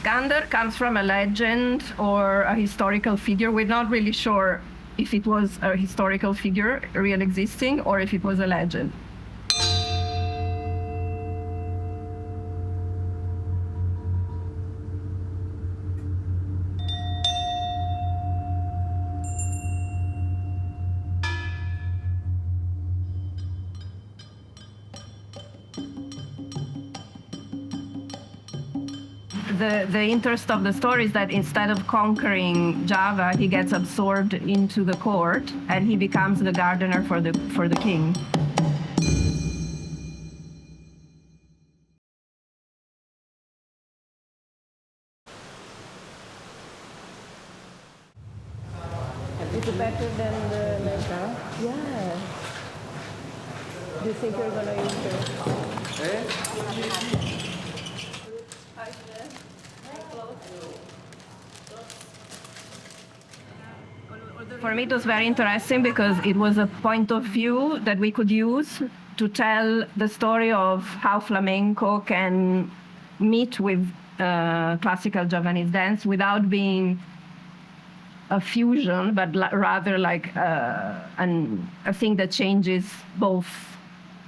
Skander comes from a legend or a historical figure. We're not really sure if it was a historical figure, real existing, or if it was a legend. The interest of the story is that instead of conquering Java, he gets absorbed into the court and he becomes the gardener for the king. Is it better than the Mecca? Yeah. Do you think you're gonna use it? For me, it was very interesting because it was a point of view that we could use to tell the story of how flamenco can meet with classical Javanese dance without being a fusion, but rather like a thing that changes both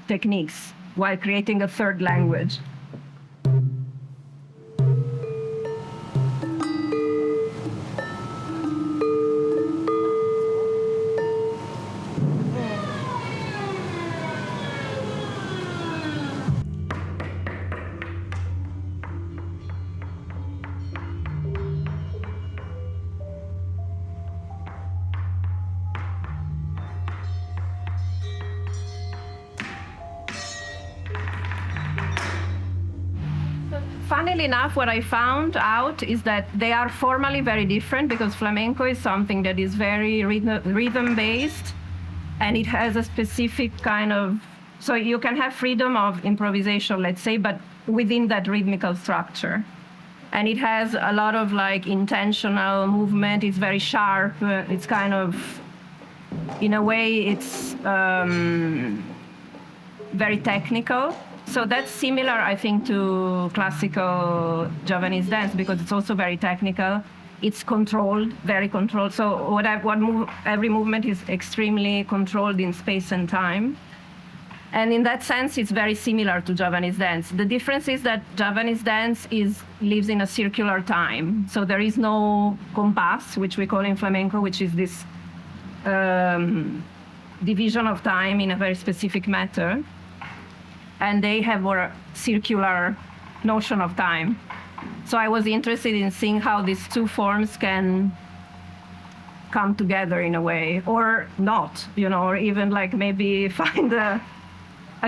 techniques while creating a third language. Funnily enough, what I found out is that they are formally very different because flamenco is something that is very rhythm-based, and it has a specific kind of, so you can have freedom of improvisation, let's say, but within that rhythmical structure. And it has a lot of like intentional movement. It's very sharp. It's kind of, in a way, it's very technical. So that's similar, I think, to classical Javanese dance because it's also very technical. It's controlled, very controlled. So every movement is extremely controlled in space and time. And in that sense, it's very similar to Javanese dance. The difference is that Javanese dance lives in a circular time. So there is no compass, which we call in flamenco, which is this division of time in a very specific matter. And they have more circular notion of time. So I was interested in seeing how these two forms can come together in a way, or not, or even like maybe find a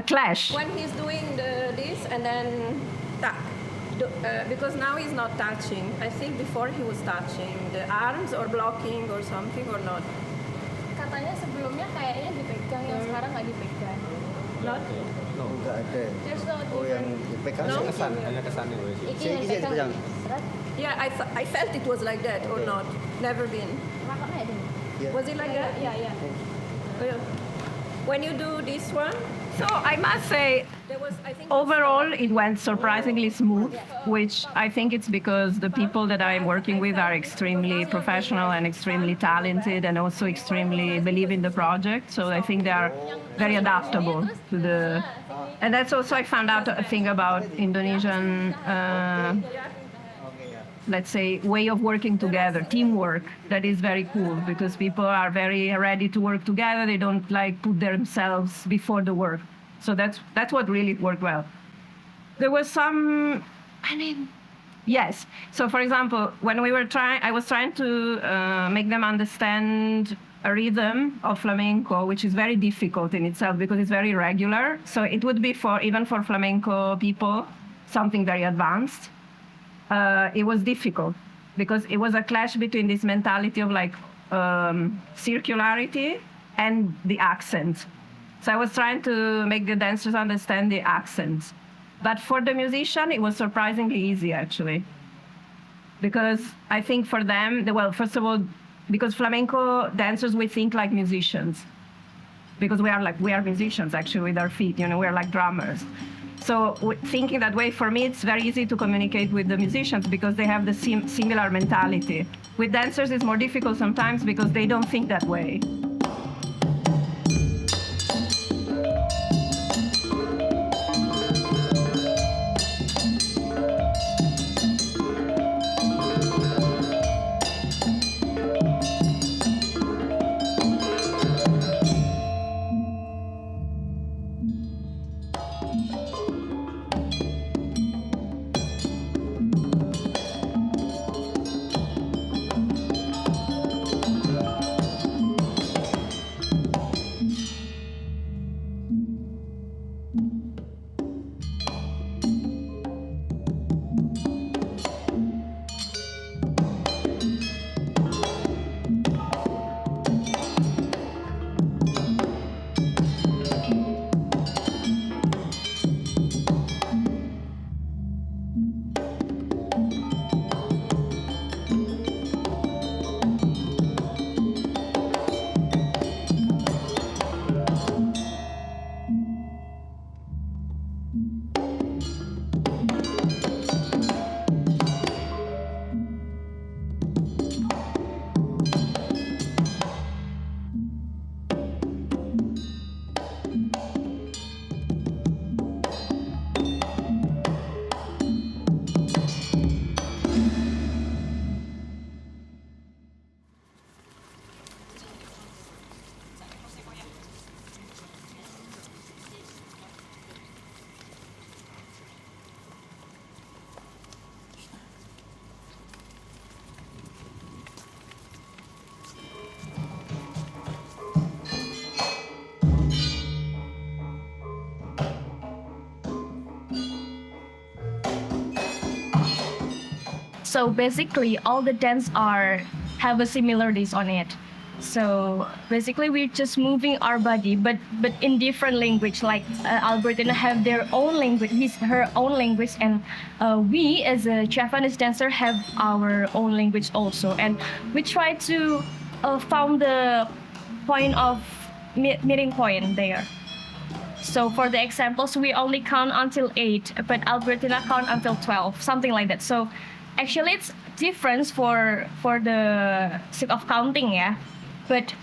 clash. When he's doing this and then because now he's not touching. I think before he was touching the arms or blocking or something or not. Katanya sebelumnya kayaknya dipegang, yang sekarang nggak dipegang. Not? No, nggak ada. Oh, yang dipegang kesan, hanya kesannya. Iki dipegang. Yeah, I felt it was like that or not. Never been. Yeah. Was it like that? Yeah. When you do this one, so I must say, overall it went surprisingly smooth, which I think it's because the people that I'm working with are extremely professional and extremely talented and also extremely believe in the project. So I think they are very adaptable to the... And that's also, I found out a thing about Indonesian, let's say, way of working together, teamwork, that is very cool because people are very ready to work together. They don't like put themselves before the work. So that's what really worked well. There was some, yes. So for example, when I was trying to make them understand a rhythm of flamenco, which is very difficult in itself because it's very irregular. So it would be even for flamenco people, something very advanced. It was difficult because it was a clash between this mentality of like circularity and the accent. So I was trying to make the dancers understand the accents. But for the musician, it was surprisingly easy actually. Because I think for them, first of all, because flamenco dancers, we think like musicians. Because we are musicians actually with our feet, we're like drummers. So thinking that way, for me, it's very easy to communicate with the musicians because they have the similar mentality. With dancers, it's more difficult sometimes because they don't think that way. So basically, all the dance have a similarities on it. So basically, we're just moving our body, but in different language. Like Albertina have their own language, her own language, and we as a Javanese dancer have our own language also. And we try to found the point of meeting point there. So for the examples, we only count until 8, but Albertina count until 12, something like that. So actually, it's different for the sake of counting, yeah. But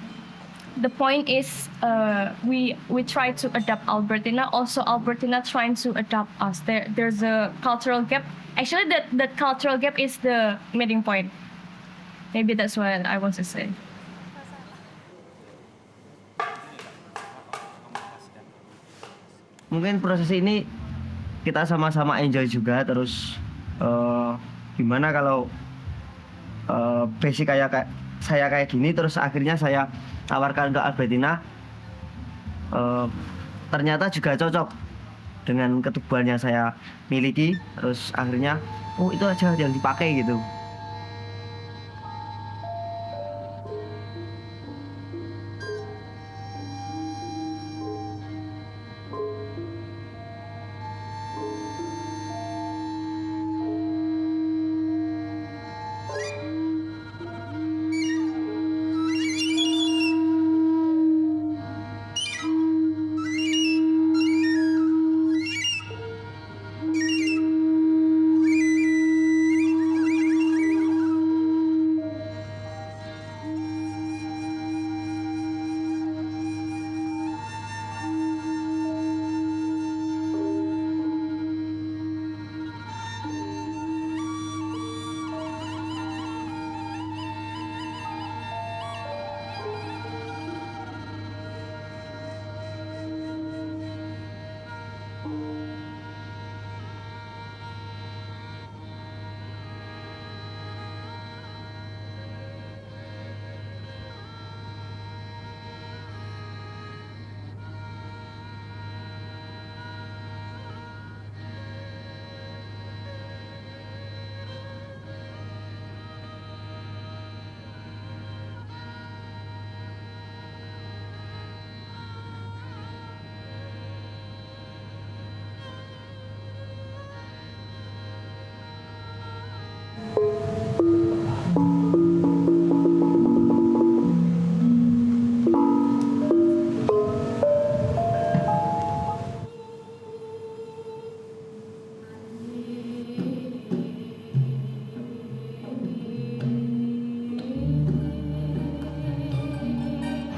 the point is, we try to adapt Albertina. Also, Albertina trying to adapt us. There's a cultural gap. Actually, that cultural gap is the meeting point. Maybe that's what I want to say. Mungkin proses ini kita sama-sama enjoy juga, terus gimana kalau basic kayak saya kayak gini, terus akhirnya saya tawarkan untuk Albertina, ternyata juga cocok dengan ketubuhan yang saya miliki, terus akhirnya itu aja yang dipakai gitu.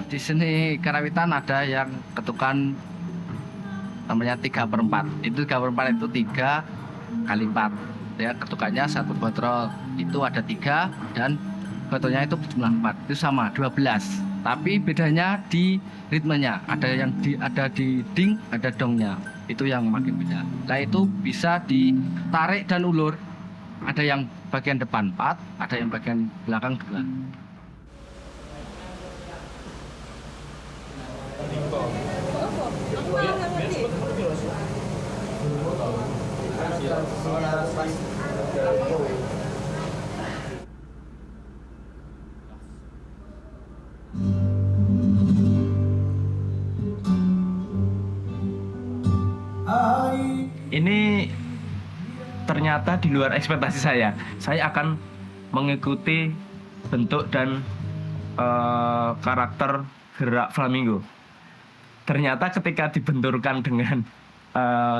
di seni karawitan ada yang ketukan namanya 3/4. Itu 3/4 itu 3 kali 4. Ya, ketukannya 1 kontrol. Itu ada 3 dan kontrolnya itu berjumlah 4. Itu sama 12. Tapi bedanya di ritmenya. Ada di ding, ada dongnya. Itu yang makin beda. Nah, itu bisa ditarik dan ulur. Ada yang bagian depan 4, ada yang bagian belakang 2. Ini ternyata di luar ekspektasi saya. Saya akan mengikuti bentuk dan karakter gerak flamingo. Ternyata ketika dibenturkan dengan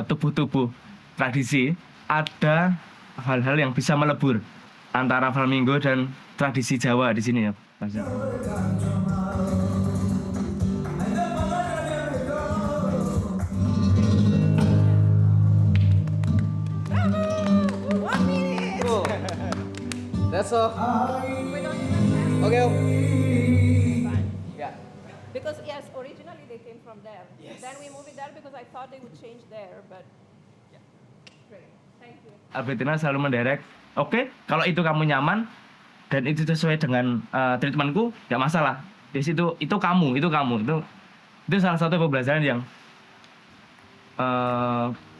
tubuh-tubuh tradisi, ada hal-hal yang bisa melebur antara flamingo dan tradisi Jawa di sini ya, Mas. That's all. Okay. Yeah. Because yes, originally they came from there. Yes. Then we moved it there because I thought they would change there, but yeah. Great. Thank you. Albertina selalu mendirect. Oke, kalau itu kamu nyaman dan itu sesuai dengan treatmentku, nggak masalah. Di situ itu salah satu pembelajaran yang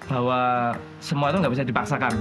bahwa semua itu nggak bisa dipaksakan.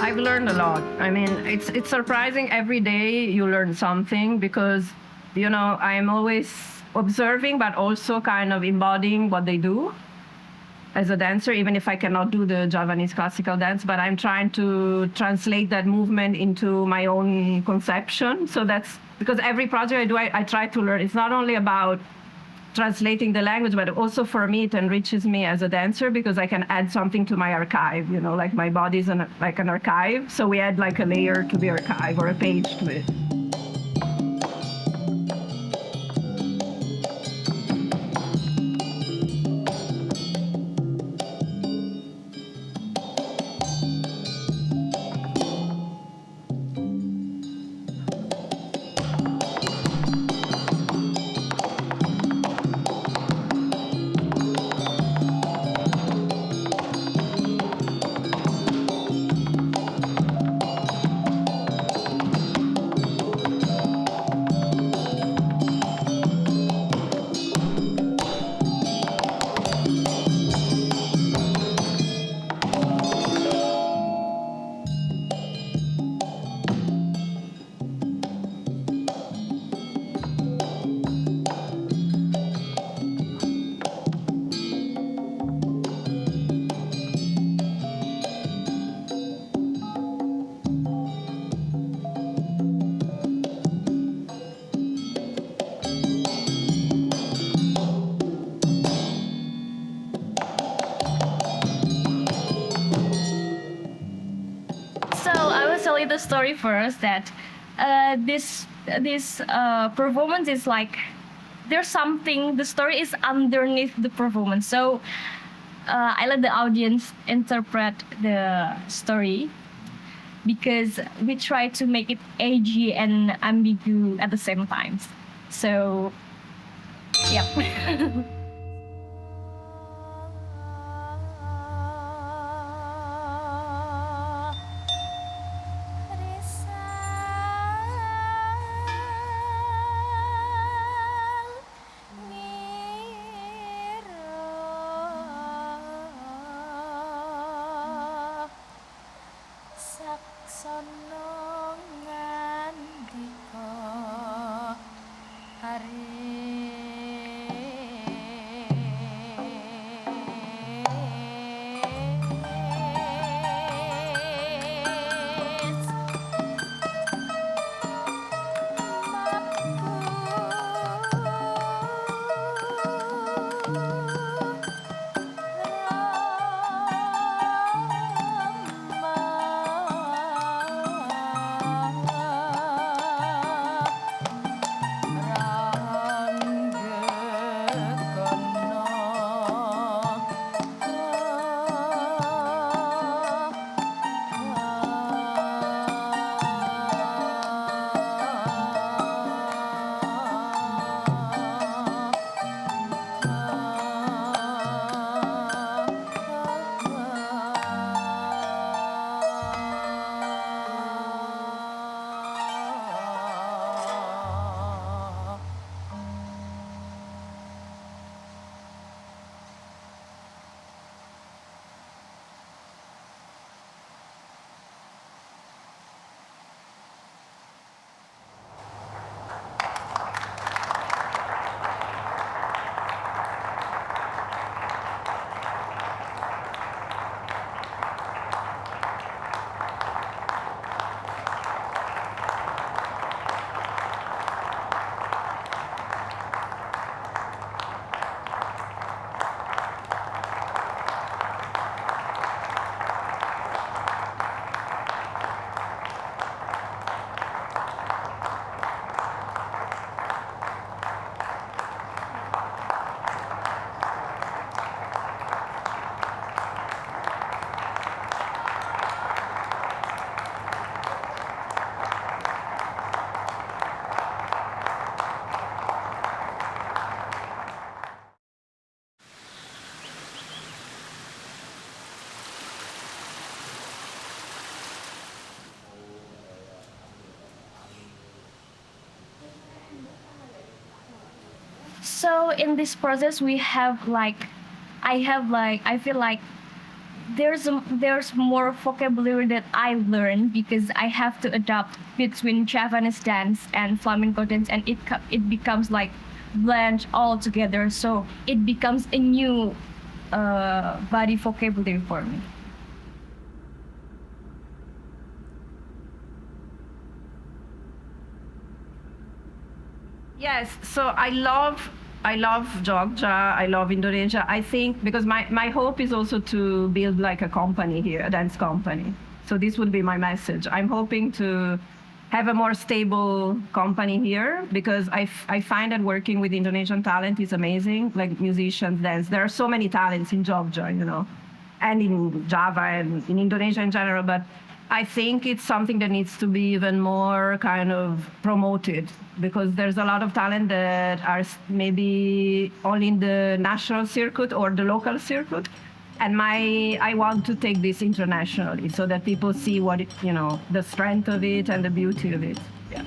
I've learned a lot. I mean, it's surprising every day you learn something because, you know, I'm always observing but also kind of embodying what they do as a dancer, even if I cannot do the Javanese classical dance, but I'm trying to translate that movement into my own conception. So that's because every project I do, I try to learn. It's not only about translating the language, but also for me, it enriches me as a dancer because I can add something to my archive, you know, like my body is like an archive. So we add like a layer to the archive or a page to it. tell you the story first. That this performance is like there's something. The story is underneath the performance. So I let the audience interpret the story because we try to make it edgy and ambigu at the same time. So, yeah. So in this process, we have like, I feel like there's more vocabulary that I learned because I have to adapt between Javanese dance and flamenco dance, and it becomes like blend all together. So it becomes a new body vocabulary for me. Yes, so I love Jogja, I love Indonesia. I think because my hope is also to build like a company here, a dance company. So this would be my message. I'm hoping to have a more stable company here because I find that working with Indonesian talent is amazing, like musicians, dance. There are so many talents in Jogja, you know, and in Java and in Indonesia in general, but I think it's something that needs to be even more kind of promoted because there's a lot of talent that are maybe only in the national circuit or the local circuit. And I want to take this internationally so that people see what it, you know, the strength of it and the beauty of it. Yeah.